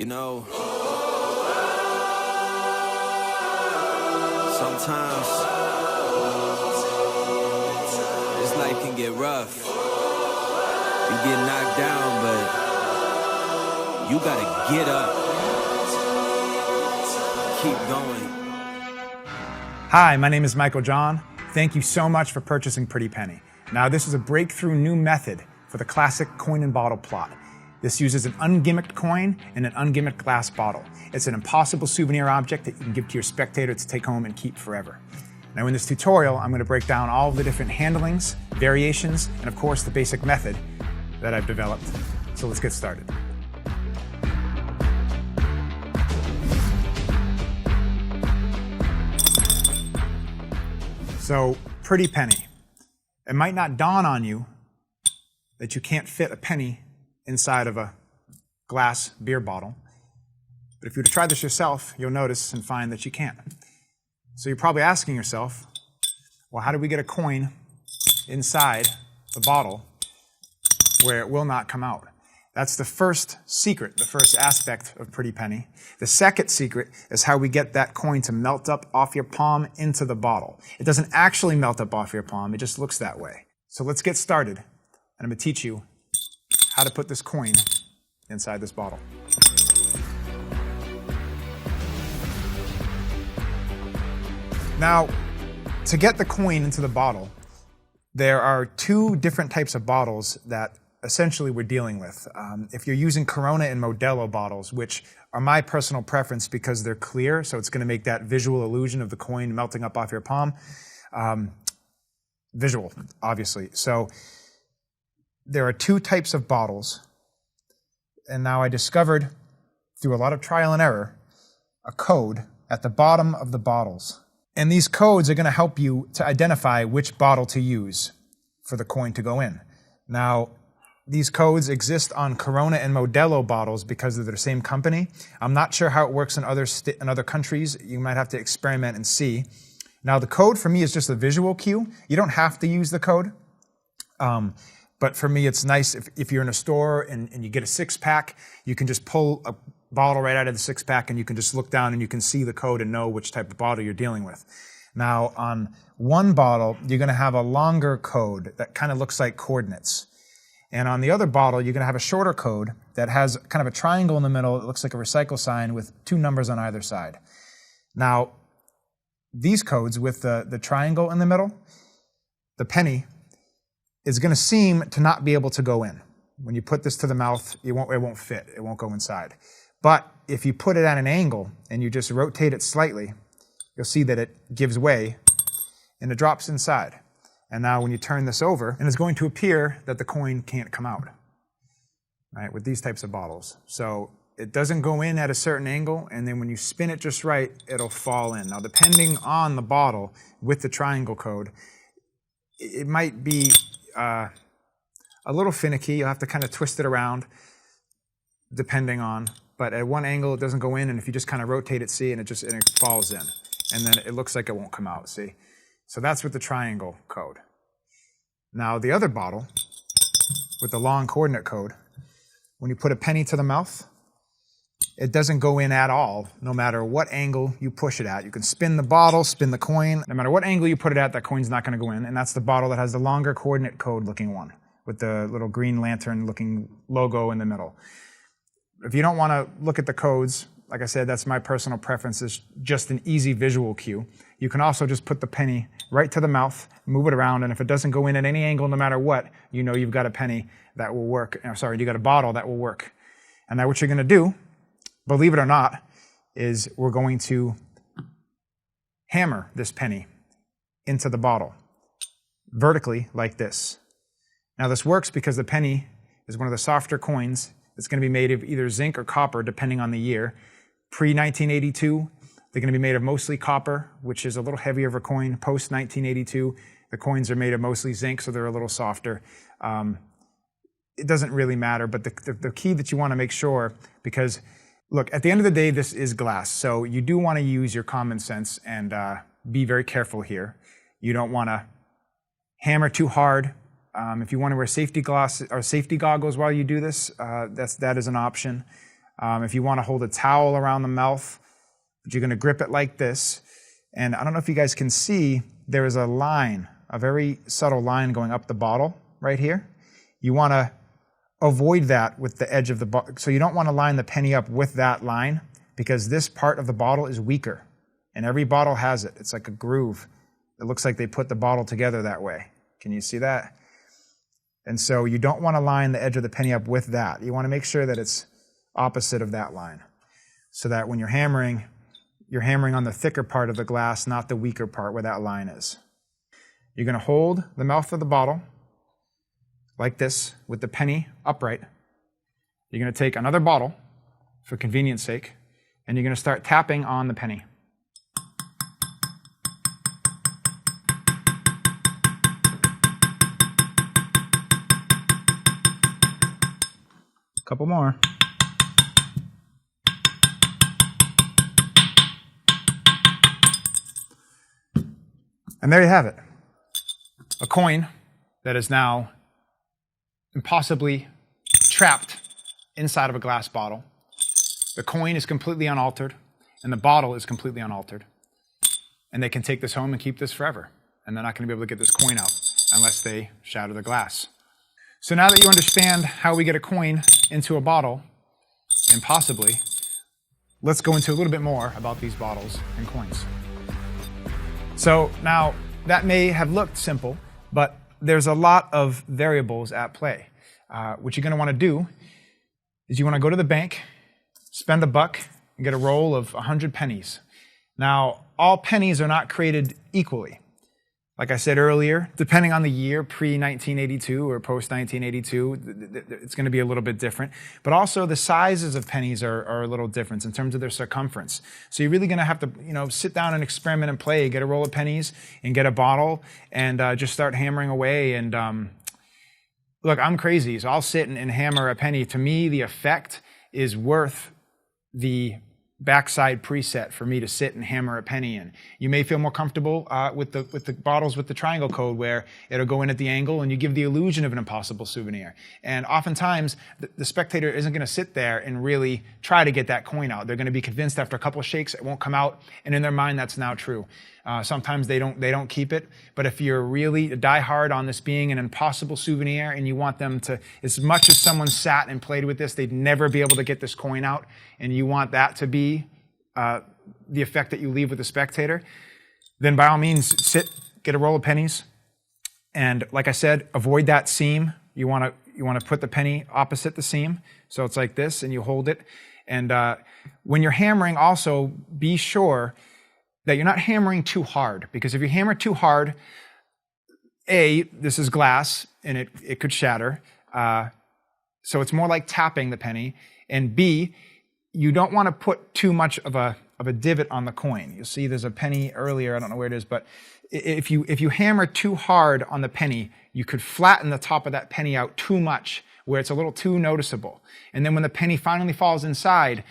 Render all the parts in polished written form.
You know, sometimes this life can get rough. You get knocked down, but you gotta get up. Keep going. Hi, my name is Michael John. Thank you so much for purchasing Pretty Penny. Now, this is a breakthrough new method for the classic coin and bottle plot. This uses an ungimmicked coin and an ungimmicked glass bottle. It's an impossible souvenir object that you can give to your spectator to take home and keep forever. Now, in this tutorial, I'm going to break down all of the different handlings, variations, and of course the basic method that I've developed. So let's get started. So, Pretty Penny. It might not dawn on you that you can't fit a penny inside of a glass beer bottle. But if you were to try this yourself, you'll notice and find that you can't. So you're probably asking yourself, well, how do we get a coin inside the bottle where it will not come out? That's the first secret, the first aspect of Pretty Penny. The second secret is how we get that coin to melt up off your palm into the bottle. It doesn't actually melt up off your palm, it just looks that way. So let's get started, and I'm going to teach you how to put this coin inside this bottle. Now, to get the coin into the bottle, there are two different types of bottles that essentially we're dealing with. If you're using Corona and Modelo bottles, which are my personal preference because they're clear, so it's going to make that visual illusion of the coin melting up off your palm. Visual, obviously. So there are two types of bottles, and now I discovered, through a lot of trial and error, a code at the bottom of the bottles. And these codes are going to help you to identify which bottle to use for the coin to go in. Now, these codes exist on Corona and Modelo bottles because they're the same company. I'm not sure how it works in other countries. You might have to experiment and see. Now, the code for me is just a visual cue. You don't have to use the code. But for me, it's nice if you're in a store and you get a six-pack, you can just pull a bottle right out of the six-pack and you can just look down and you can see the code and know which type of bottle you're dealing with. Now, on one bottle, you're going to have a longer code that kind of looks like coordinates. And on the other bottle, you're going to have a shorter code that has kind of a triangle in the middle. It looks like a recycle sign with two numbers on either side. Now, these codes with the triangle in the middle, the penny, is going to seem to not be able to go in. When you put this to the mouth, it won't fit. It won't go inside. But if you put it at an angle and you just rotate it slightly, you'll see that it gives way and it drops inside. And now when you turn this over, and it's going to appear that the coin can't come out, right, with these types of bottles. So it doesn't go in at a certain angle, and then when you spin it just right, it'll fall in. Now, depending on the bottle with the triangle code, it might be a little finicky. You'll have to kind of twist it around depending on, but at one angle it doesn't go in, and if you just kind of rotate it, see, and it falls in. And then it looks like it won't come out, see? So that's with the triangle code. Now the other bottle, with the long coordinate code, when you put a penny to the mouth, it doesn't go in at all, no matter what angle you push it at. You can spin the bottle, spin the coin. No matter what angle you put it at, that coin's not going to go in, and that's the bottle that has the longer coordinate code looking one, with the little green lantern looking logo in the middle. If you don't want to look at the codes, like I said, that's my personal preference, is just an easy visual cue. You can also just put the penny right to the mouth, move it around, and if it doesn't go in at any angle, no matter what, you know you've got a penny that will work. You got a bottle that will work. And now what you're going to do, believe it or not, is we're going to hammer this penny into the bottle vertically like this. Now this works because the penny is one of the softer coins. It's going to be made of either zinc or copper, depending on the year. Pre-1982, they're going to be made of mostly copper, which is a little heavier of a coin. Post-1982, the coins are made of mostly zinc, so they're a little softer. It doesn't really matter, but the key that you want to make sure, because look, at the end of the day, this is glass, so you do want to use your common sense and be very careful here. You don't want to hammer too hard. If you want to wear safety goggles while you do this, that is an option. If you want to hold a towel around the mouth, but you're going to grip it like this. And I don't know if you guys can see, there is a line, a very subtle line going up the bottle right here. You want to avoid that with the edge of the bottle. So you don't want to line the penny up with that line because this part of the bottle is weaker. And every bottle has it. It's like a groove. It looks like they put the bottle together that way. Can you see that? And so you don't want to line the edge of the penny up with that. You want to make sure that it's opposite of that line so that when you're hammering on the thicker part of the glass, not the weaker part where that line is. You're going to hold the mouth of the bottle like this with the penny upright. You're going to take another bottle for convenience sake, and you're going to start tapping on the penny. A couple more. And there you have it. A coin that is now impossibly trapped inside of a glass bottle. The coin is completely unaltered, and the bottle is completely unaltered. And they can take this home and keep this forever. And they're not going to be able to get this coin out unless they shatter the glass. So now that you understand how we get a coin into a bottle, and possibly, let's go into a little bit more about these bottles and coins. So now, that may have looked simple, but there's a lot of variables at play. What you're going to want to do is you want to go to the bank, spend $1, and get a roll of 100 pennies. Now, all pennies are not created equally. Like I said earlier, depending on the year, pre-1982 or post-1982, it's going to be a little bit different. But also the sizes of pennies are a little different in terms of their circumference. So you're really going to have to, sit down and experiment and play, get a roll of pennies and get a bottle and just start hammering away. And look, I'm crazy, so I'll sit and hammer a penny. To me, the effect is worth the backside preset for me to sit and hammer a penny in. You may feel more comfortable with the bottles with the triangle code where it'll go in at the angle and you give the illusion of an impossible souvenir. And oftentimes the spectator isn't going to sit there and really try to get that coin out. They're going to be convinced after a couple of shakes it won't come out, and in their mind that's now true. Sometimes they don't keep it, but if you're really diehard on this being an impossible souvenir and you want them to, as much as someone sat and played with this, they'd never be able to get this coin out, and you want that to be the effect that you leave with the spectator, then by all means sit, get a roll of pennies, and like I said, avoid that seam. You want to put the penny opposite the seam, so it's like this, and you hold it. And when you're hammering, also be sure that you're not hammering too hard, because if you hammer too hard, A, this is glass, and it could shatter, so it's more like tapping the penny, and B, you don't want to put too much of a divot on the coin. You'll see there's a penny earlier, I don't know where it is, but if you hammer too hard on the penny, you could flatten the top of that penny out too much, where it's a little too noticeable. And then when the penny finally falls inside,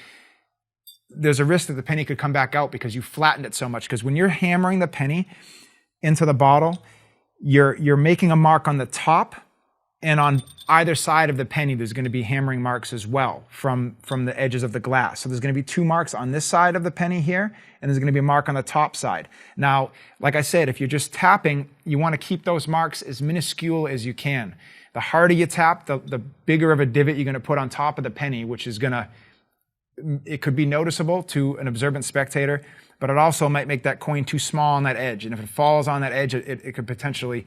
there's a risk that the penny could come back out because you flattened it so much. Because when you're hammering the penny into the bottle, you're making a mark on the top, and on either side of the penny, there's going to be hammering marks as well from the edges of the glass. So there's going to be 2 marks on this side of the penny here, and there's going to be a mark on the top side. Now, like I said, if you're just tapping, you want to keep those marks as minuscule as you can. The harder you tap, the bigger of a divot you're going to put on top of the penny, which is going to, it could be noticeable to an observant spectator, but it also might make that coin too small on that edge. And if it falls on that edge, it could potentially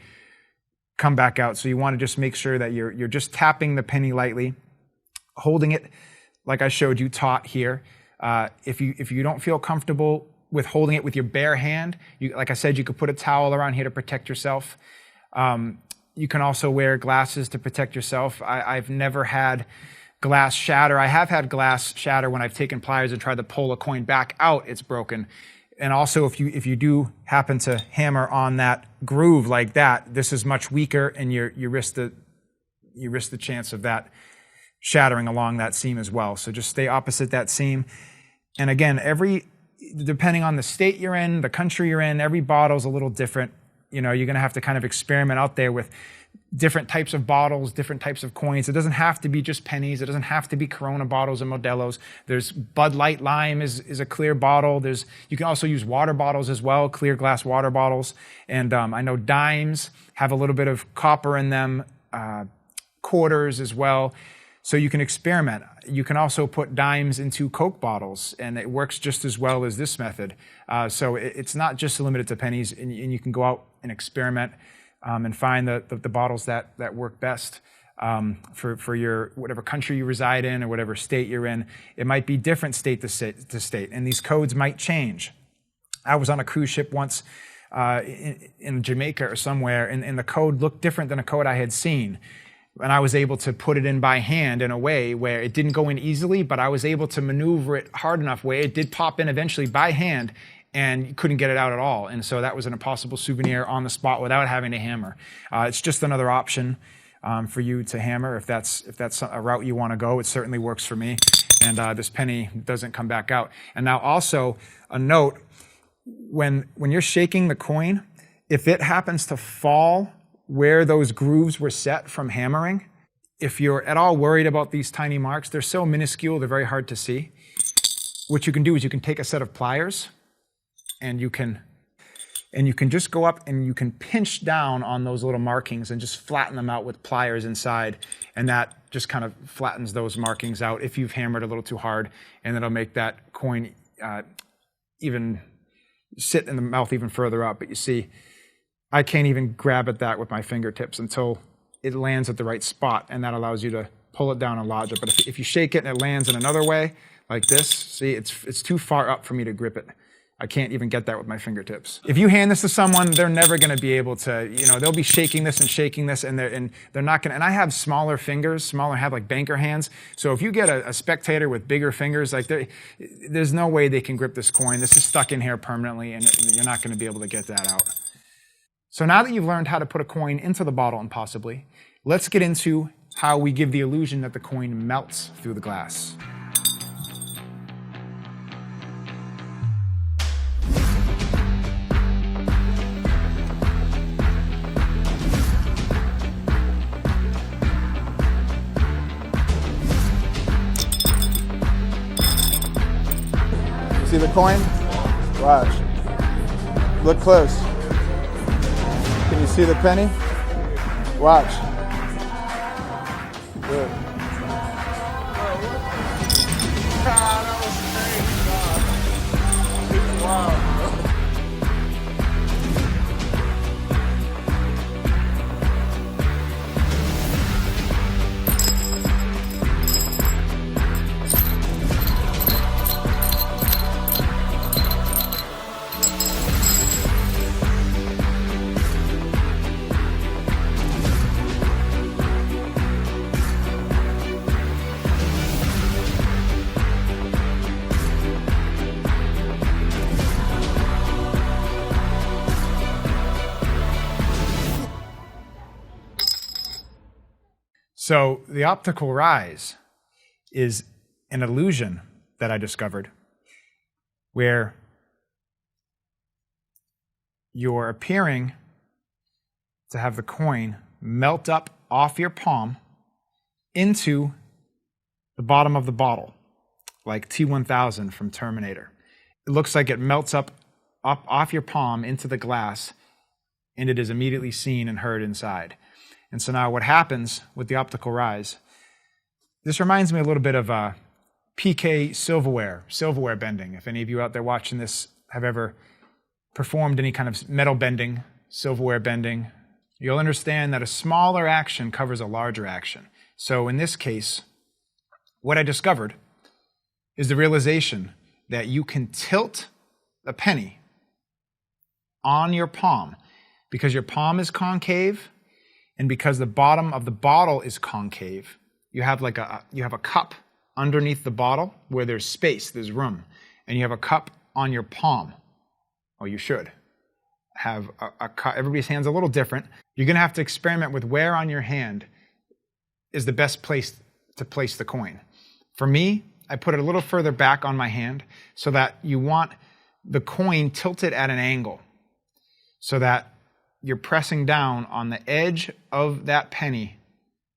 come back out. So you want to just make sure that you're just tapping the penny lightly, holding it like I showed you taught here. If you don't feel comfortable with holding it with your bare hand, like I said, you could put a towel around here to protect yourself. You can also wear glasses to protect yourself. I've never had glass shatter. I have had glass shatter when I've taken pliers and tried to pull a coin back out, it's broken. And also, if you do happen to hammer on that groove like that, this is much weaker, and you risk the chance of that shattering along that seam as well. So just stay opposite that seam. And again, depending on the state you're in, the country you're in, every bottle's a little different. You're going to have to kind of experiment out there with different types of bottles, different types of coins. It doesn't have to be just pennies. It doesn't have to be Corona bottles and Modelo's. There's Bud Light Lime is a clear bottle. You can also use water bottles as well, clear glass water bottles. And I know dimes have a little bit of copper in them, quarters as well. So you can experiment. You can also put dimes into Coke bottles, and it works just as well as this method. So it's not just limited to pennies, and you can go out and experiment and find the bottles that work best for your whatever country you reside in or whatever state you're in. It might be different state to state, and these codes might change. I was on a cruise ship once in Jamaica or somewhere, and the code looked different than a code I had seen. And I was able to put it in by hand in a way where it didn't go in easily, but I was able to maneuver it hard enough where it did pop in eventually by hand, and you couldn't get it out at all. And so that was an impossible souvenir on the spot without having to hammer. It's just another option for you to hammer if that's a route you want to go. It certainly works for me. And this penny doesn't come back out. And now also a note, when you're shaking the coin, if it happens to fall where those grooves were set from hammering, if you're at all worried about these tiny marks, they're so minuscule, they're very hard to see. What you can do is you can take a set of pliers, and you can just go up and you can pinch down on those little markings and just flatten them out with pliers inside, and that just kind of flattens those markings out if you've hammered a little too hard, and it'll make that coin even sit in the mouth even further up. But you see, I can't even grab at that with my fingertips until it lands at the right spot, and that allows you to pull it down and lodge it. But if you shake it and it lands in another way, like this, see, it's too far up for me to grip it. I can't even get that with my fingertips. If you hand this to someone, they're never going to be able to, they'll be shaking this, and they're not going to, and I have smaller fingers, have like banker hands. So if you get a spectator with bigger fingers, like there's no way they can grip this coin. This is stuck in here permanently, and you're not going to be able to get that out. So now that you've learned how to put a coin into the bottle impossibly, let's get into how we give the illusion that the coin melts through the glass. See the coin? Watch. Look close. Can you see the penny? Watch. Good. That was crazy, God. Wow. So the optical rise is an illusion that I discovered where you're appearing to have the coin melt up off your palm into the bottom of the bottle, like T-1000 from Terminator. It looks like it melts up off your palm into the glass, and it is immediately seen and heard inside. And so now what happens with the optical rise, this reminds me a little bit of PK silverware bending. If any of you out there watching this have ever performed any kind of metal bending, silverware bending, you'll understand that a smaller action covers a larger action. So in this case, what I discovered is the realization that you can tilt a penny on your palm because your palm is concave, and because the bottom of the bottle is concave. You have a cup underneath the bottle where there's space, there's room, and you have a cup on your palm. Or you should have a cup. Everybody's hand's a little different. You're going to have to experiment with where on your hand is the best place to place the coin. For me, I put it a little further back on my hand so that you want the coin tilted at an angle so that you're pressing down on the edge of that penny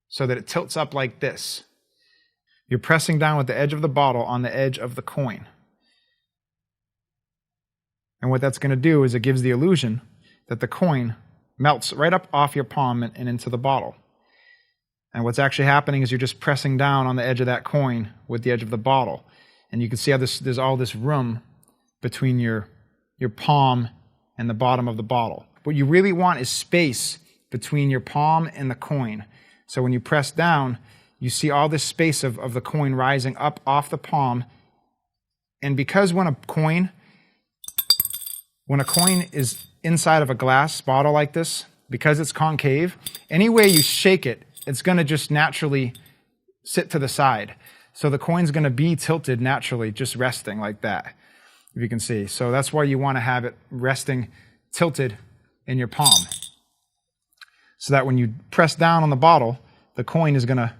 so that it tilts up like this. You're pressing down with the edge of the bottle on the edge of the coin. And what that's going to do is it gives the illusion that the coin melts right up off your palm and into the bottle. And what's actually happening is you're just pressing down on the edge of that coin with the edge of the bottle. And you can see how there's all this room between your palm and the bottom of the bottle. What you really want is space between your palm and the coin. So when you press down, you see all this space of the coin rising up off the palm. And because when a coin is inside of a glass bottle like this, because it's concave, any way you shake it, it's going to just naturally sit to the side. So the coin's going to be tilted naturally, just resting like that, if you can see. So that's why you want to have it resting tilted in your palm. So that when you press down on the bottle, the coin is going to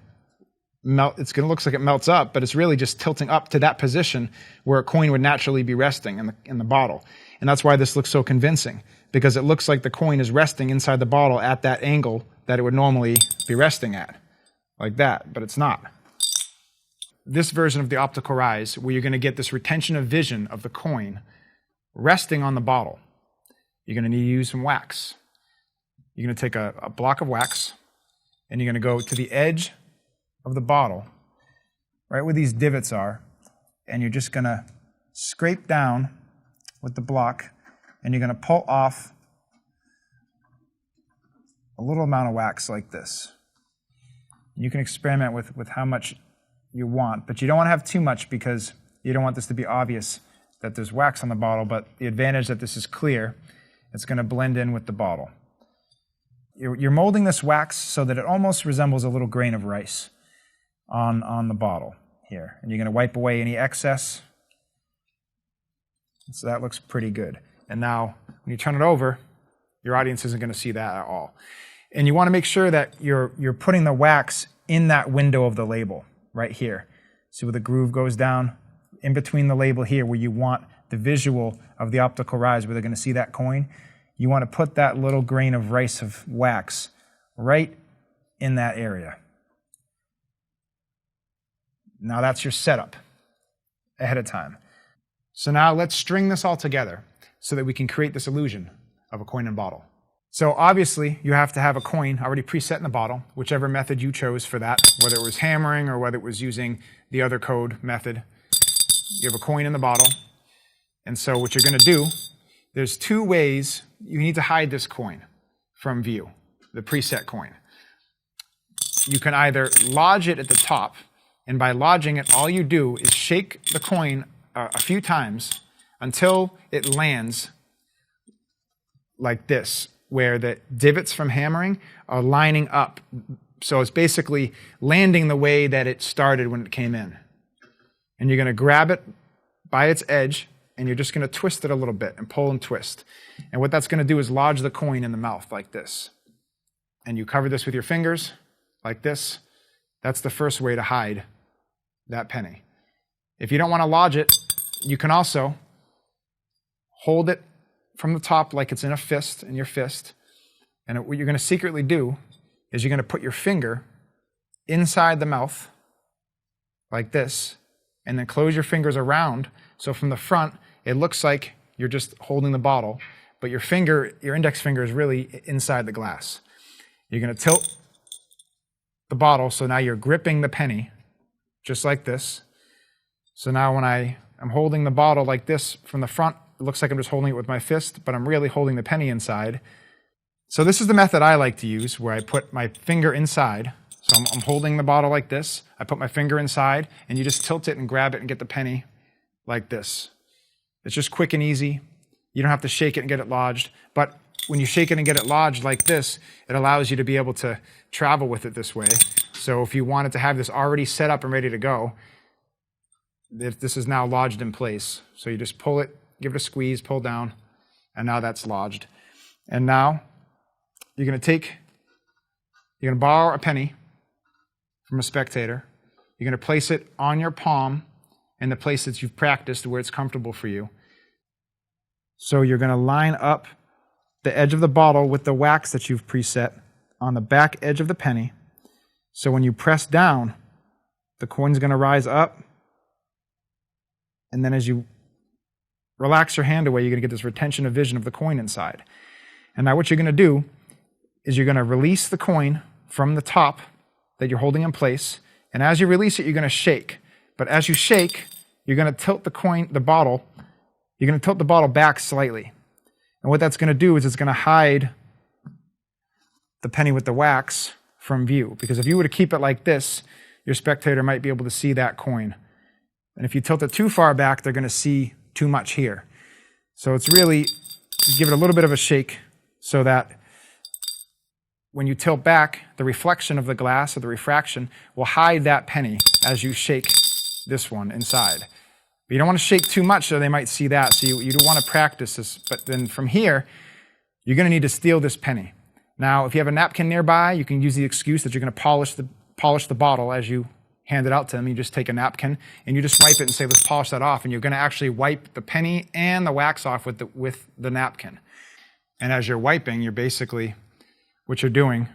melt. It's going to look like it melts up, but it's really just tilting up to that position where a coin would naturally be resting in the bottle. And that's why this looks so convincing, because it looks like the coin is resting inside the bottle at that angle that it would normally be resting at, like that, but it's not. This version of the optical rise, where you're going to get this retention of vision of the coin resting on the bottle, you're going to need to use some wax. You're going to take a block of wax, and you're going to go to the edge of the bottle, right where these divots are, and you're just going to scrape down with the block, and you're going to pull off a little amount of wax like this. You can experiment with how much you want, but you don't want to have too much because you don't want this to be obvious that there's wax on the bottle, but the advantage that this is clear, it's going to blend in with the bottle. You're molding this wax so that it almost resembles a little grain of rice on the bottle here. And you're going to wipe away any excess. So that looks pretty good. And now when you turn it over, your audience isn't going to see that at all. And you want to make sure that you're putting the wax in that window of the label right here. See where the groove goes down in between the label here where you want the visual of the optical rise where they're going to see that coin. You want to put that little grain of rice of wax right in that area. Now that's your setup ahead of time. So now let's string this all together so that we can create this illusion of a coin and bottle. So obviously you have to have a coin already preset in the bottle, whichever method you chose for that, whether it was hammering or whether it was using the other code method. You have a coin in the bottle. And so what you're going to do, there's two ways you need to hide this coin from view, the preset coin. You can either lodge it at the top, and by lodging it, all you do is shake the coin a few times until it lands like this, where the divots from hammering are lining up. So it's basically landing the way that it started when it came in. And you're going to grab it by its edge, and you're just going to twist it a little bit and pull and twist. And what that's going to do is lodge the coin in the mouth like this. And you cover this with your fingers like this. That's the first way to hide that penny. If you don't want to lodge it, you can also hold it from the top like it's in a fist, in your fist. And what you're going to secretly do is you're going to put your finger inside the mouth like this, and then close your fingers around. So from the front, it looks like you're just holding the bottle, but your index finger is really inside the glass. You're going to tilt the bottle, so now you're gripping the penny, just like this. So now when I'm holding the bottle like this from the front, it looks like I'm just holding it with my fist, but I'm really holding the penny inside. So this is the method I like to use, where I put my finger inside. So I'm holding the bottle like this. I put my finger inside, and you just tilt it and grab it and get the penny like this. It's just quick and easy. You don't have to shake it and get it lodged. But when you shake it and get it lodged like this, it allows you to be able to travel with it this way. So if you wanted to have this already set up and ready to go, this is now lodged in place. So you just pull it, give it a squeeze, pull down, and now that's lodged. And now you're going to borrow a penny from a spectator. You're going to place it on your palm in the place that you've practiced where it's comfortable for you. So you're going to line up the edge of the bottle with the wax that you've preset on the back edge of the penny. So when you press down, the coin's going to rise up. And then as you relax your hand away, you're going to get this retention of vision of the coin inside. And now what you're going to do is you're going to release the coin from the top that you're holding in place. And as you release it, you're going to shake. But as you shake, you're going to tilt the bottle back slightly. And what that's going to do is it's going to hide the penny with the wax from view. Because if you were to keep it like this, your spectator might be able to see that coin. And if you tilt it too far back, they're going to see too much here. So it's really, give it a little bit of a shake so that when you tilt back, the reflection of the glass or the refraction will hide that penny as you shake this one inside. But you don't want to shake too much so they might see that. So you do want to practice this. But then from here, you're going to need to steal this penny. Now, if you have a napkin nearby, you can use the excuse that you're going to polish the bottle as you hand it out to them. You just take a napkin and you just wipe it and say, let's polish that off. And you're going to actually wipe the penny and the wax off with the napkin. And as you're wiping, you're basically, what you're doing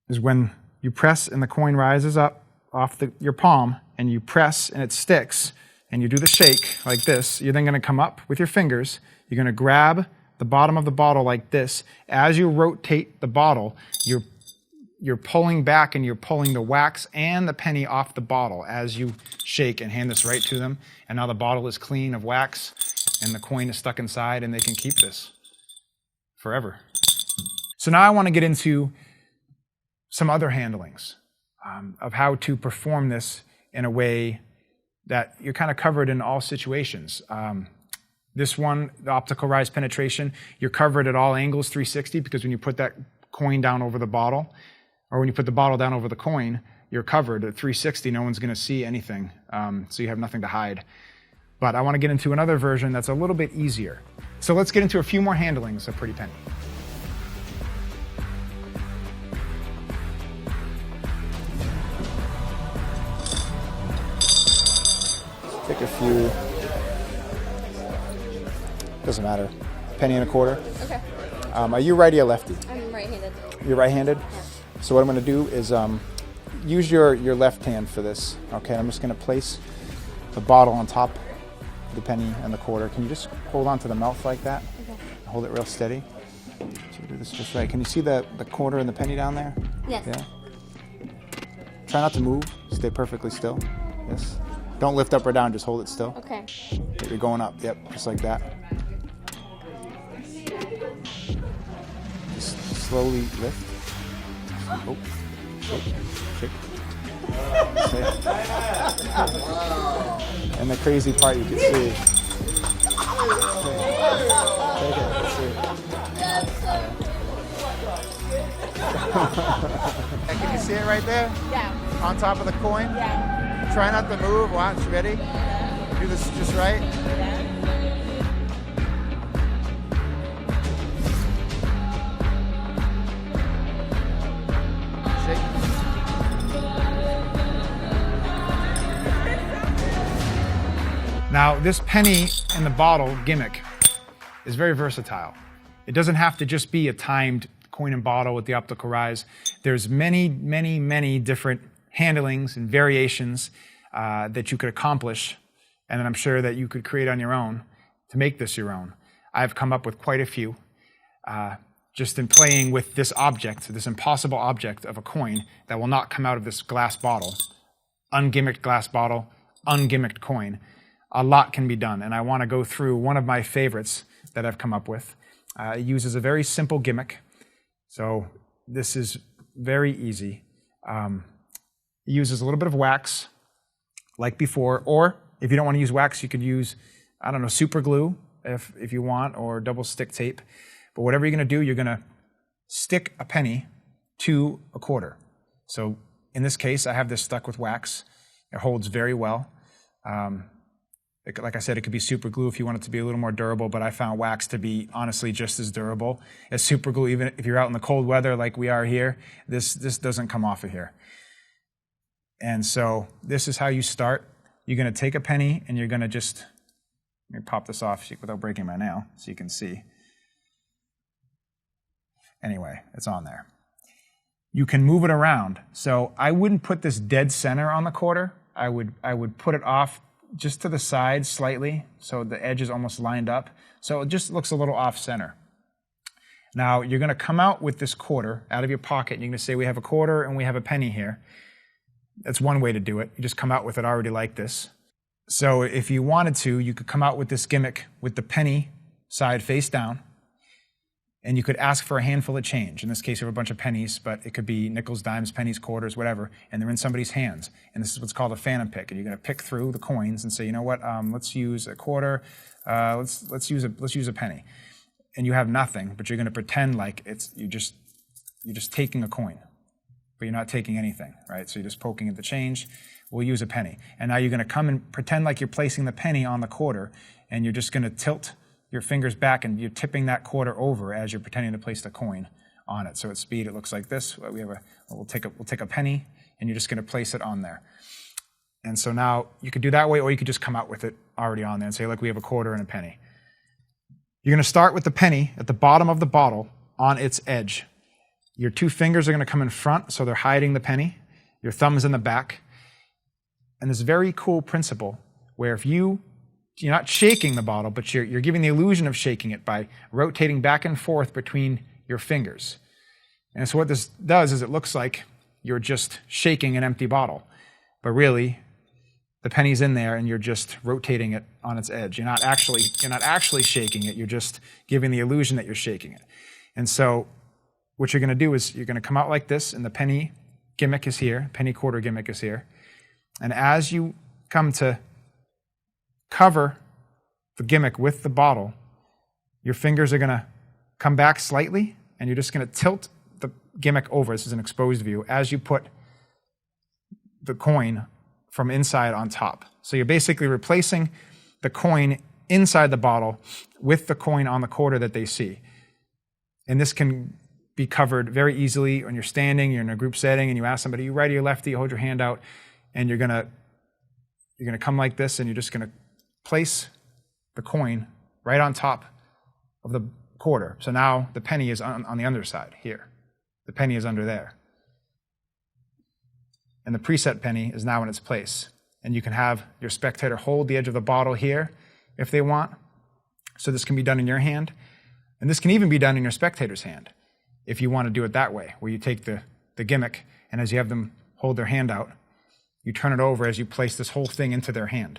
is when you press and the coin rises up off your palm and you press and it sticks and you do the shake like this, you're then going to come up with your fingers. You're going to grab the bottom of the bottle like this. As you rotate the bottle, you're pulling back and you're pulling the wax and the penny off the bottle as you shake and hand this right to them. And now the bottle is clean of wax and the coin is stuck inside and they can keep this forever. So now I want to get into some other handlings of how to perform this in a way that you're kind of covered in all situations. This one, the optical rise penetration, you're covered at all angles 360 because when you put that coin down over the bottle, or when you put the bottle down over the coin, you're covered at 360. No one's going to see anything, so you have nothing to hide. But I want to get into another version that's a little bit easier. So let's get into a few more handlings of Pretty Penny. Take a few, doesn't matter, penny and a quarter. Okay. Are you righty or lefty? I'm right-handed. You're right-handed? Yeah. So what I'm going to do is use your left hand for this. Okay, I'm just going to place the bottle on top of the penny and the quarter. Can you just hold on to the mouth like that? Okay. Hold it real steady. So you do this just right. Can you see the quarter and the penny down there? Yes. Yeah. Try not to move. Stay perfectly still. Yes. Don't lift up or down. Just hold it still. Okay. You're going up. Yep, just like that. Just slowly lift. Oh, shake, shake. And the crazy part you can see. Take it. And can you see it right there? Yeah. On top of the coin? Yeah. Try not to move. Watch. Ready? Do this just right. Shake. Now, this penny in the bottle gimmick is very versatile. It doesn't have to just be a timed coin and bottle with the optical rise. There's many, many, many different handlings and variations that you could accomplish, and then I'm sure that you could create on your own to make this your own. I've come up with quite a few just in playing with this object, this impossible object of a coin that will not come out of this glass bottle, ungimmicked glass bottle, ungimmicked coin. A lot can be done, and I want to go through one of my favorites that I've come up with. It uses a very simple gimmick, so this is very easy. It uses a little bit of wax, like before, or if you don't want to use wax, you could use, I don't know, super glue if you want, or double stick tape. But whatever you're going to do, you're going to stick a penny to a quarter. So in this case, I have this stuck with wax. It holds very well. Like I said, it could be super glue if you want it to be a little more durable, but I found wax to be honestly just as durable as super glue. Even if you're out in the cold weather like we are here, this doesn't come off of here. And so this is how you start. You're going to take a penny and you're going to just, let me pop this off without breaking my nail so you can see. Anyway, it's on there. You can move it around. So I wouldn't put this dead center on the quarter. I would put it off just to the side slightly, so the edge is almost lined up. So it just looks a little off center. Now you're going to come out with this quarter out of your pocket. And you're going to say we have a quarter and we have a penny here. That's one way to do it. You just come out with it already like this. So if you wanted to, you could come out with this gimmick with the penny side face down, and you could ask for a handful of change. In this case, you have a bunch of pennies, but it could be nickels, dimes, pennies, quarters, whatever, and they're in somebody's hands. And this is what's called a phantom pick. And you're going to pick through the coins and say, you know what, let's use a quarter, let's use a penny. And you have nothing, but you're going to pretend like you're just taking a coin, but you're not taking anything, right? So you're just poking at the change. We'll use a penny. And now you're going to come and pretend like you're placing the penny on the quarter, and you're just going to tilt your fingers back, and you're tipping that quarter over as you're pretending to place the coin on it. So at speed, it looks like this. We'll take a penny, and you're just going to place it on there. And so now you could do that way, or you could just come out with it already on there and say, look, we have a quarter and a penny. You're going to start with the penny at the bottom of the bottle on its edge. Your two fingers are going to come in front, so they're hiding the penny. Your thumb is in the back. And this very cool principle where if you're not shaking the bottle, but you're giving the illusion of shaking it by rotating back and forth between your fingers. And so what this does is it looks like you're just shaking an empty bottle, but really the penny's in there and you're just rotating it on its edge. You're not actually shaking it, you're just giving the illusion that you're shaking it. And so what you're going to do is you're going to come out like this, and the penny gimmick is here, penny quarter gimmick is here. And as you come to cover the gimmick with the bottle, your fingers are going to come back slightly, and you're just going to tilt the gimmick over. This is an exposed view as you put the coin from inside on top. So you're basically replacing the coin inside the bottle with the coin on the quarter that they see. And this can be covered very easily when you're standing, you're in a group setting, and you ask somebody, you righty or lefty, you hold your hand out, and you're gonna come like this, and you're just gonna place the coin right on top of the quarter. So now the penny is on the underside here. The penny is under there. And the preset penny is now in its place. And you can have your spectator hold the edge of the bottle here if they want. So this can be done in your hand. And this can even be done in your spectator's hand if you want to do it that way, where you take the gimmick, and as you have them hold their hand out, you turn it over as you place this whole thing into their hand,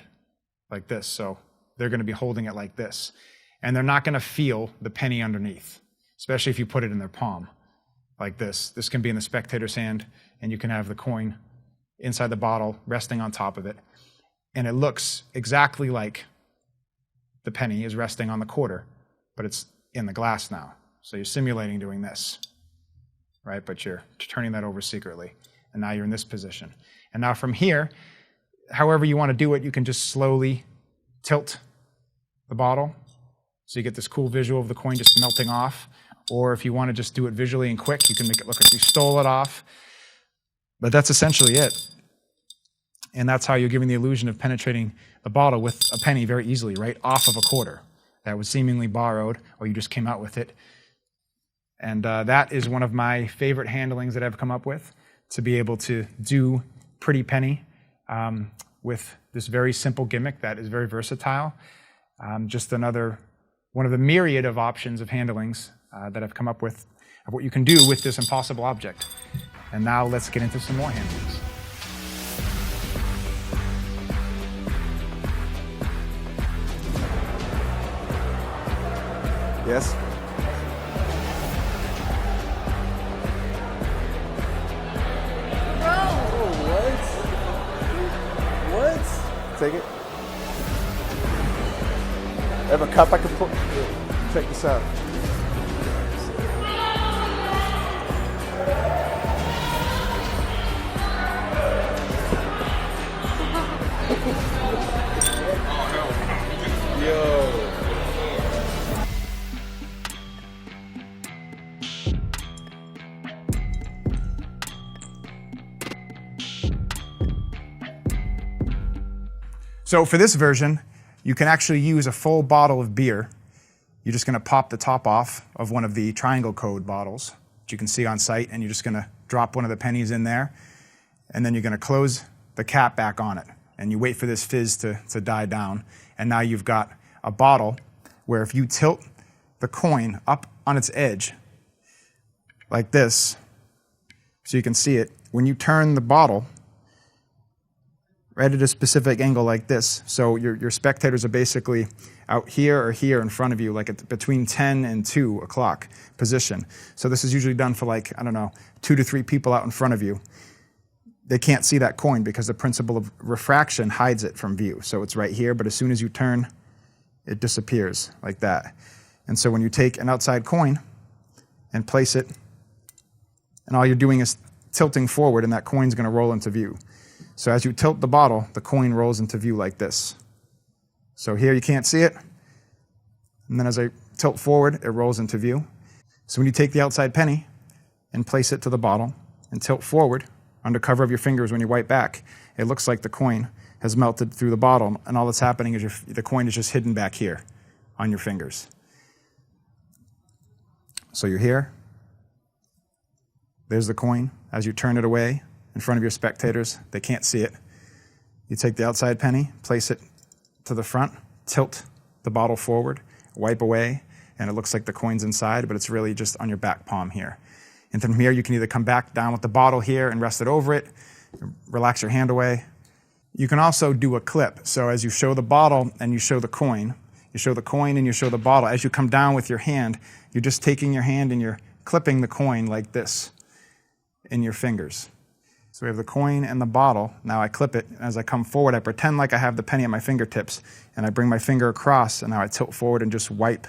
like this. So they're going to be holding it like this. And they're not going to feel the penny underneath, especially if you put it in their palm, like this. This can be in the spectator's hand, and you can have the coin inside the bottle resting on top of it. And it looks exactly like the penny is resting on the quarter, but it's in the glass now. So you're simulating doing this, right? But you're turning that over secretly. And now you're in this position. And now from here, however you want to do it, you can just slowly tilt the bottle so you get this cool visual of the coin just melting off. Or if you want to just do it visually and quick, you can make it look like you stole it off. But that's essentially it. And that's how you're giving the illusion of penetrating the bottle with a penny very easily, right off of a quarter that was seemingly borrowed, or you just came out with it. And that is one of my favorite handlings that I've come up with, to be able to do Pretty Penny with this very simple gimmick that is very versatile. Just another one of the myriad of options of handlings that I've come up with of what you can do with this impossible object. And now let's get into some more handlings. Yes? What? Take it. I have a cup I can put. Check this out. Yo. So for this version, you can actually use a full bottle of beer. you're just going to pop the top off of one of the triangle code bottles that you can see on site, and you're just going to drop one of the pennies in there, and then you're going to close the cap back on it. And you wait for this fizz to die down, and now you've got a bottle where if you tilt the coin up on its edge like this, so you can see it, when you turn the bottle right at a specific angle like this, so your spectators are basically out here or here in front of you, like at between 10 and 2 o'clock position. So this is usually done for like, I don't know, 2 to 3 people out in front of you. They can't see that coin because the principle of refraction hides it from view. So it's right here, but as soon as you turn, it disappears like that. And so when you take an outside coin and place it, and all you're doing is tilting forward, and that coin's going to roll into view. So as you tilt the bottle, the coin rolls into view like this. So here you can't see it, and then as I tilt forward, it rolls into view. So when you take the outside penny and place it to the bottle and tilt forward under cover of your fingers when you wipe back, it looks like the coin has melted through the bottle, and all that's happening is the coin is just hidden back here on your fingers. So you're here. There's the coin. As you turn it away in front of your spectators, they can't see it. You take the outside penny, place it to the front, tilt the bottle forward, wipe away, and it looks like the coin's inside, but it's really just on your back palm here. And then from here, you can either come back down with the bottle here and rest it over it, relax your hand away. You can also do a clip. So as you show the bottle and you show the coin, you show the coin and you show the bottle. As you come down with your hand, you're just taking your hand and you're clipping the coin like this in your fingers. So we have the coin and the bottle. Now I clip it. As I come forward, I pretend like I have the penny at my fingertips, and I bring my finger across, and now I tilt forward and just wipe.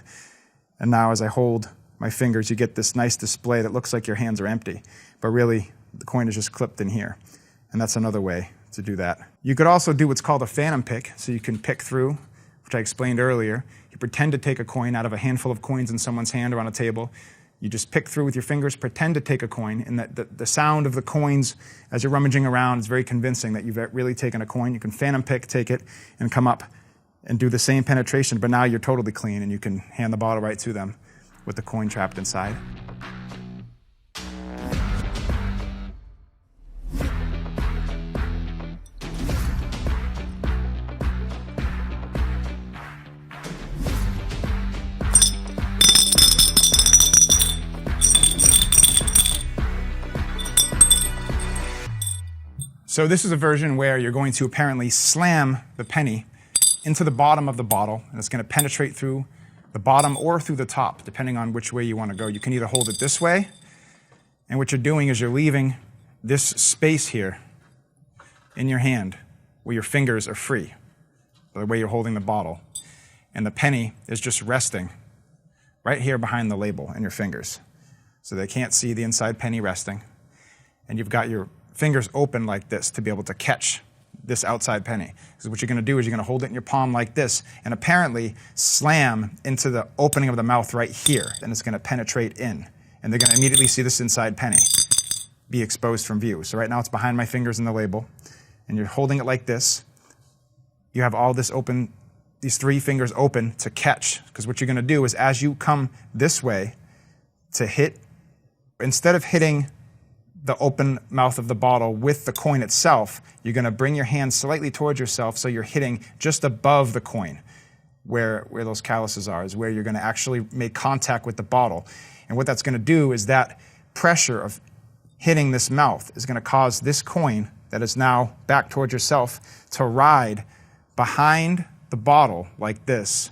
And now as I hold my fingers, you get this nice display that looks like your hands are empty, but really the coin is just clipped in here. And that's another way to do that. You could also do what's called a phantom pick, so you can pick through, which I explained earlier. You pretend to take a coin out of a handful of coins in someone's hand or on a table. You just pick through with your fingers, pretend to take a coin, and the sound of the coins as you're rummaging around is very convincing that you've really taken a coin. You can phantom pick, take it, and come up and do the same penetration, but now you're totally clean, and you can hand the bottle right to them with the coin trapped inside. So this is a version where you're going to apparently slam the penny into the bottom of the bottle, and it's going to penetrate through the bottom or through the top, depending on which way you want to go. You can either hold it this way, and what you're doing is you're leaving this space here in your hand where your fingers are free, the way you're holding the bottle. And the penny is just resting right here behind the label in your fingers. So they can't see the inside penny resting. And you've got your fingers open like this to be able to catch this outside penny. So what you're going to do is you're going to hold it in your palm like this and apparently slam into the opening of the mouth right here, and it's going to penetrate in. And they're going to immediately see this inside penny be exposed from view. So right now it's behind my fingers in the label, and you're holding it like this. You have all this open, these 3 fingers open to catch, because what you're going to do is as you come this way to hit, instead of hitting the open mouth of the bottle with the coin itself, you're going to bring your hand slightly towards yourself so you're hitting just above the coin where those calluses are, is where you're going to actually make contact with the bottle. And what that's going to do is that pressure of hitting this mouth is going to cause this coin that is now back towards yourself to ride behind the bottle like this,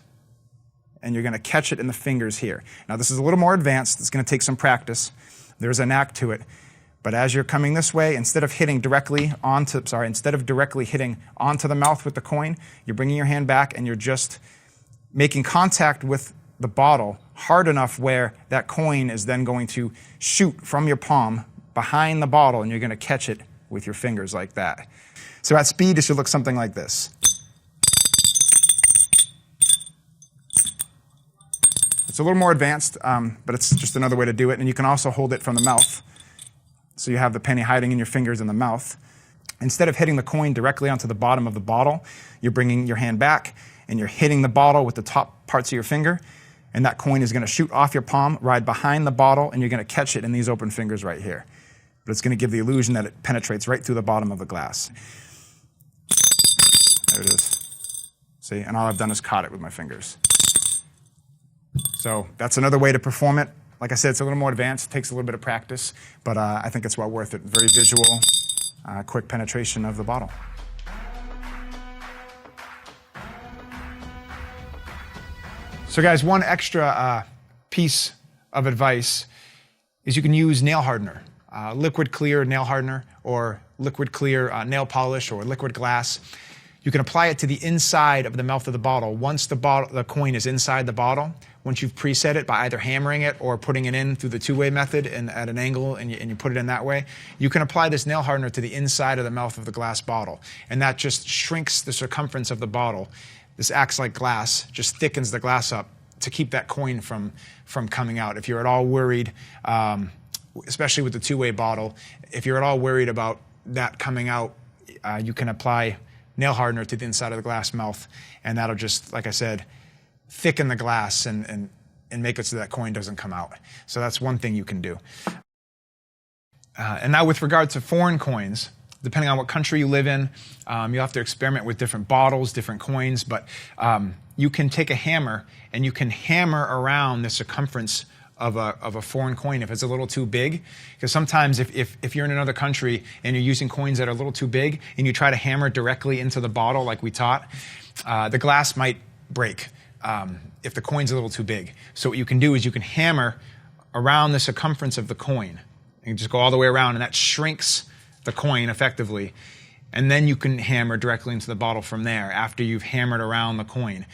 and you're going to catch it in the fingers here. Now this is a little more advanced. It's going to take some practice. There's a knack to it. But as you're coming this way, instead of directly hitting onto the mouth with the coin, you're bringing your hand back and you're just making contact with the bottle hard enough where that coin is then going to shoot from your palm behind the bottle, and you're going to catch it with your fingers like that. So at speed, it should look something like this. It's a little more advanced, but it's just another way to do it. And you can also hold it from the mouth. So you have the penny hiding in your fingers in the mouth. Instead of hitting the coin directly onto the bottom of the bottle, you're bringing your hand back and you're hitting the bottle with the top parts of your finger, and that coin is going to shoot off your palm, ride behind the bottle, and you're going to catch it in these open fingers right here. But it's going to give the illusion that it penetrates right through the bottom of the glass. There it is. See, and all I've done is caught it with my fingers. So that's another way to perform it. Like I said, it's a little more advanced, it takes a little bit of practice, but I think it's well worth it. Very visual, quick penetration of the bottle. So guys, one extra piece of advice is you can use nail hardener, liquid clear nail hardener, or liquid clear nail polish, or liquid glass. You can apply it to the inside of the mouth of the bottle. Once the coin is inside the bottle, once you've preset it by either hammering it or putting it in through the two-way method and at an angle, and you put it in that way, you can apply this nail hardener to the inside of the mouth of the glass bottle. And that just shrinks the circumference of the bottle. This acts like glass, just thickens the glass up to keep that coin from coming out. If you're at all worried, especially with the two-way bottle, if you're at all worried about that coming out, you can apply nail hardener to the inside of the glass mouth, and that'll just, like I said, thicken the glass and make it so that coin doesn't come out. So that's one thing you can do. And now with regard to foreign coins, depending on what country you live in, you have to experiment with different bottles, different coins, but you can take a hammer and you can hammer around the circumference of a foreign coin if it's a little too big. Because sometimes if you're in another country and you're using coins that are a little too big and you try to hammer directly into the bottle like we taught, the glass might break if the coin's a little too big. So what you can do is you can hammer around the circumference of the coin. You can just go all the way around, and that shrinks the coin effectively. And then you can hammer directly into the bottle from there after you've hammered around the coin.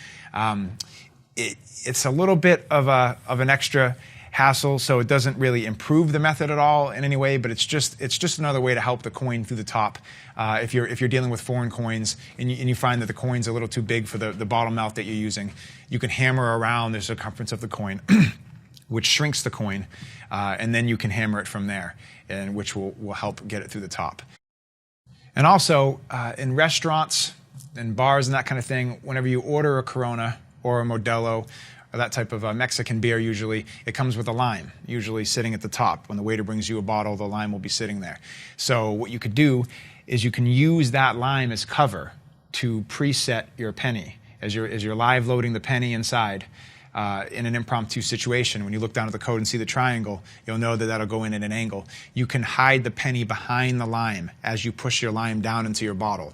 It's a little bit of an extra hassle, so it doesn't really improve the method at all in any way, but it's just another way to help the coin through the top. If you're dealing with foreign coins and you find that the coin's a little too big for the bottle mouth that you're using, you can hammer around the circumference of the coin, which shrinks the coin, and then you can hammer it from there, and which will help get it through the top. And also, in restaurants and bars and that kind of thing, whenever you order a Corona or a Modelo, or that type of Mexican beer, usually, it comes with a lime, usually sitting at the top. When the waiter brings you a bottle, the lime will be sitting there. So what you could do is you can use that lime as cover to preset your penny. As you're live loading the penny inside in an impromptu situation, when you look down at the code and see the triangle, you'll know that that'll go in at an angle. You can hide the penny behind the lime as you push your lime down into your bottle.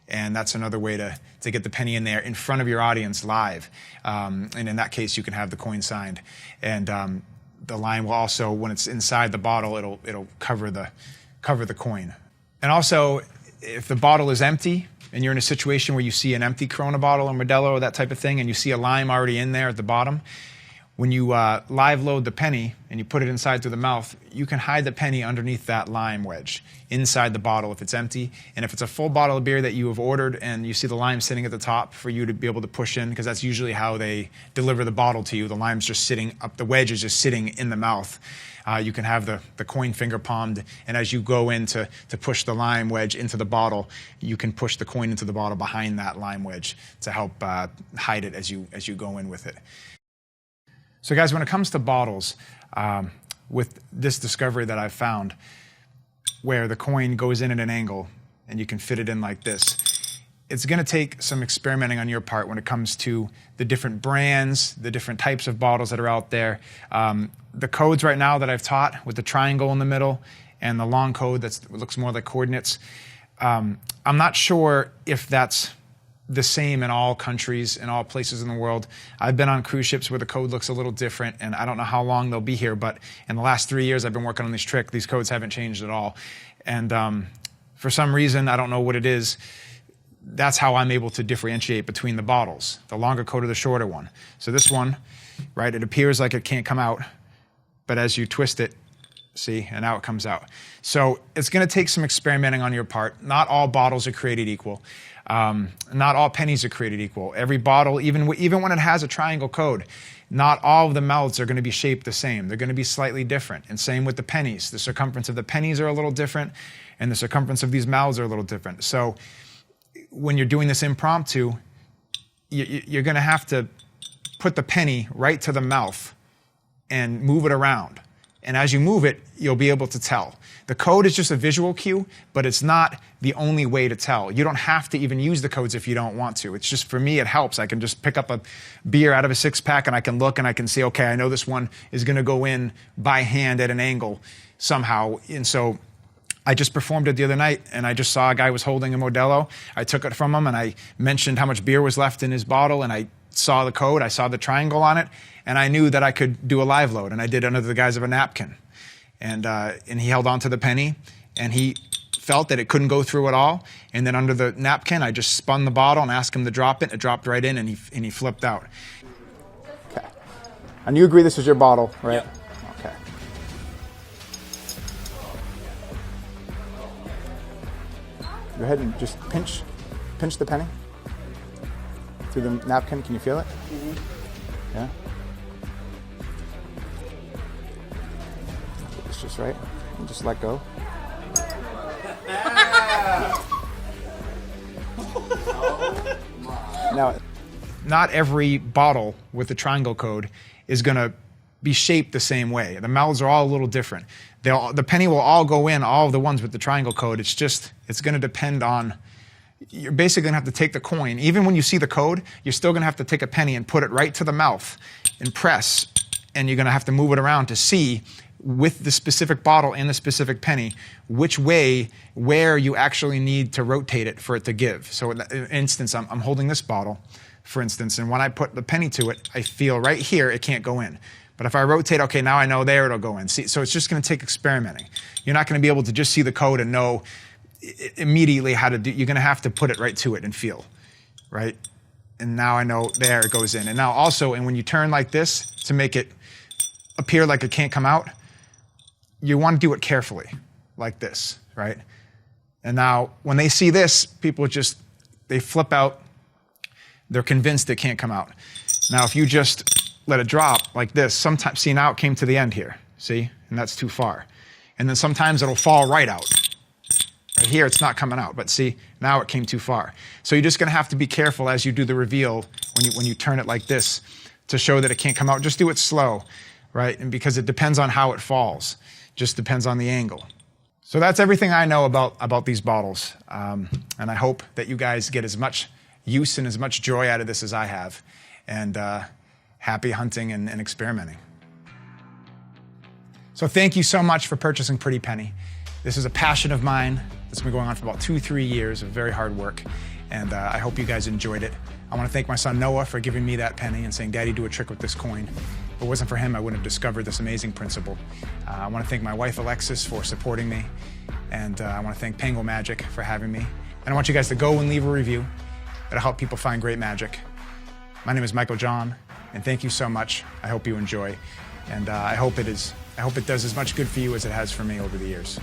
And that's another way to get the penny in there in front of your audience live. And in that case, you can have the coin signed. And the lime will also, when it's inside the bottle, it'll cover the coin. And also, if the bottle is empty and you're in a situation where you see an empty Corona bottle or Modelo or that type of thing, and you see a lime already in there at the bottom, when you live load the penny and you put it inside through the mouth, you can hide the penny underneath that lime wedge inside the bottle if it's empty. And if it's a full bottle of beer that you have ordered and you see the lime sitting at the top for you to be able to push in, because that's usually how they deliver the bottle to you. The lime's just sitting up, the wedge is just sitting in the mouth. You can have the coin finger palmed, and as you go in to push the lime wedge into the bottle, you can push the coin into the bottle behind that lime wedge to help hide it as you go in with it. So guys, when it comes to bottles, with this discovery that I've found, where the coin goes in at an angle and you can fit it in like this, it's going to take some experimenting on your part when it comes to the different brands, the different types of bottles that are out there. The codes right now that I've taught with the triangle in the middle and the long code that looks more like coordinates, I'm not sure if that's the same in all countries, in all places in the world. I've been on cruise ships where the code looks a little different, and I don't know how long they'll be here, but in the last 3 years I've been working on this trick, these codes haven't changed at all. And for some reason, I don't know what it is, that's how I'm able to differentiate between the bottles, the longer code or the shorter one. So this one, right, it appears like it can't come out, but as you twist it, see, and now it comes out. So it's going to take some experimenting on your part. Not all bottles are created equal. Not all pennies are created equal. Every bottle, even when it has a triangle code, not all of the mouths are going to be shaped the same. They're going to be slightly different. And same with the pennies. The circumference of the pennies are a little different, and the circumference of these mouths are a little different. So when you're doing this impromptu, you're going to have to put the penny right to the mouth and move it around. And as you move it, you'll be able to tell. The code is just a visual cue, but it's not the only way to tell. You don't have to even use the codes if you don't want to. It's just, for me, it helps. I can just pick up a beer out of a six-pack and I can look and I can say, okay, I know this one is going to go in by hand at an angle somehow. And so I just performed it the other night, and I just saw a guy was holding a Modelo. I took it from him, and I mentioned how much beer was left in his bottle, and I saw the code. I saw the triangle on it, and I knew that I could do a live load, and I did under the guise of a napkin. And he held on to the penny, and he felt that it couldn't go through at all. And then under the napkin, I just spun the bottle and asked him to drop it. It dropped right in, and he flipped out. Okay. And you agree this is your bottle, right? Yep. Okay. Go ahead and just pinch the penny through the napkin. Can you feel it? Mm-hmm. Yeah. Get this just right, and just let go. Now, not every bottle with the triangle code is going to be shaped the same way. The mouths are all a little different. The penny will all go in, all of the ones with the triangle code. It's going to depend on, you're basically going to have to take the coin. Even when you see the code, you're still going to have to take a penny and put it right to the mouth and press, and you're going to have to move it around to see, with the specific bottle and the specific penny, where you actually need to rotate it for it to give. So in instance, I'm holding this bottle, for instance, and when I put the penny to it, I feel right here it can't go in. But if I rotate, okay, now I know there it'll go in. See, so it's just going to take experimenting. You're not going to be able to just see the code and know immediately how to do. You're going to have to put it right to it and feel, right? And now I know there it goes in. And now also, and when you turn like this to make it appear like it can't come out, you want to do it carefully, like this, right? And now when they see this, people they flip out. They're convinced it can't come out. Now if you just let it drop like this, sometimes, see, now it came to the end here, see? And that's too far. And then sometimes it'll fall right out. Right here, it's not coming out, but see, now it came too far. So you're just gonna have to be careful as you do the reveal when you turn it like this to show that it can't come out. Just do it slow, right? And because it depends on how it falls. Just depends on the angle. So that's everything I know about these bottles. And I hope that you guys get as much use and as much joy out of this as I have. And happy hunting and experimenting. So thank you so much for purchasing Pretty Penny. This is a passion of mine that's been going on for about 2-3 years of very hard work. And I hope you guys enjoyed it. I want to thank my son Noah for giving me that penny and saying, Daddy, do a trick with this coin. If it wasn't for him, I wouldn't have discovered this amazing principle. I want to thank my wife Alexis for supporting me. And I want to thank Pango Magic for having me. And I want you guys to go and leave a review. It'll help people find great magic. My name is Michael John, and thank you so much. I hope you enjoy. And I hope it does as much good for you as it has for me over the years.